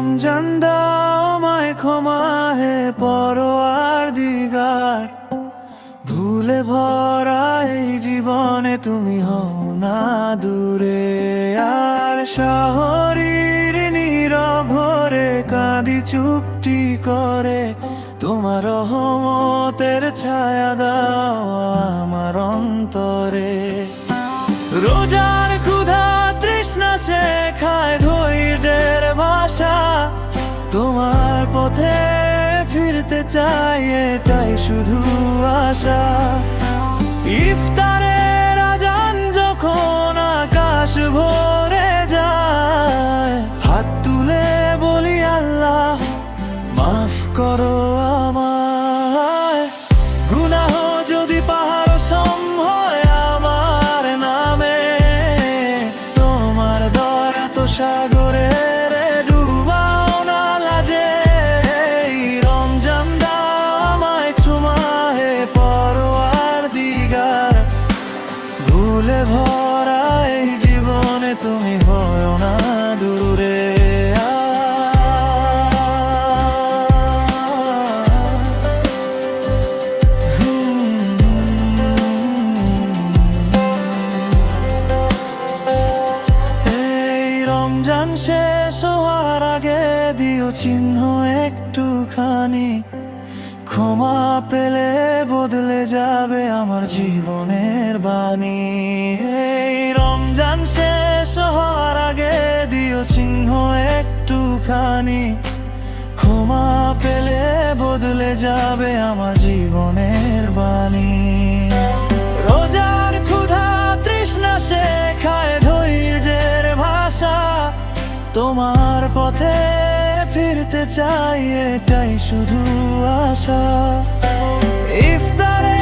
রমজান দাও আমায় ক্ষমা হে পরওয়ারদিগার, ভুলে ভরা এই জীবনে তুমি হও না দূরে। আর শহরের নীরব ভরে কাঁদি চুপটি করে, তোমার রহমতের ছায়া দাও আমার অন্তরে। রোজার ক্ষুধা তৃষ্ণা শেখায় ধৈর্যের ভাষা, তোমার পথে ফিরতে চাই এটাই শুধু আশা। ইফতারের আজান যখন আকাশ ভরে যায়, হাত তুলে বলি আল্লাহ মাফ করো আমায়। গুনাহ যদি পাহাড় সম হয় আমার নামে, তোমার দয়া তো সাগরের ডুবাও না লাজে। এই রমজান দাও আমায় ক্ষমা হে পরওয়ারদিগার, ভুলে ভরা এই জীবনে তুমি হও না দূরে। রমজান শেষ হওয়ার আগে দিও চিহ্ন একটুখানি, ক্ষমা পেলে বদলে যাবে আমার জীবনের বাণী। এই রমজান শেষ হওয়ার আগে দিও চিহ্ন একটুখানি, ক্ষমা পেলে বদলে যাবে আমার জীবনের বাণী। রোজার ক্ষুধা তৃষ্ণা শেখায় ধৈর্যের ভাষা, তোমার পথে ফিরতে চাই এটাই শুধু আশা। ইফতারে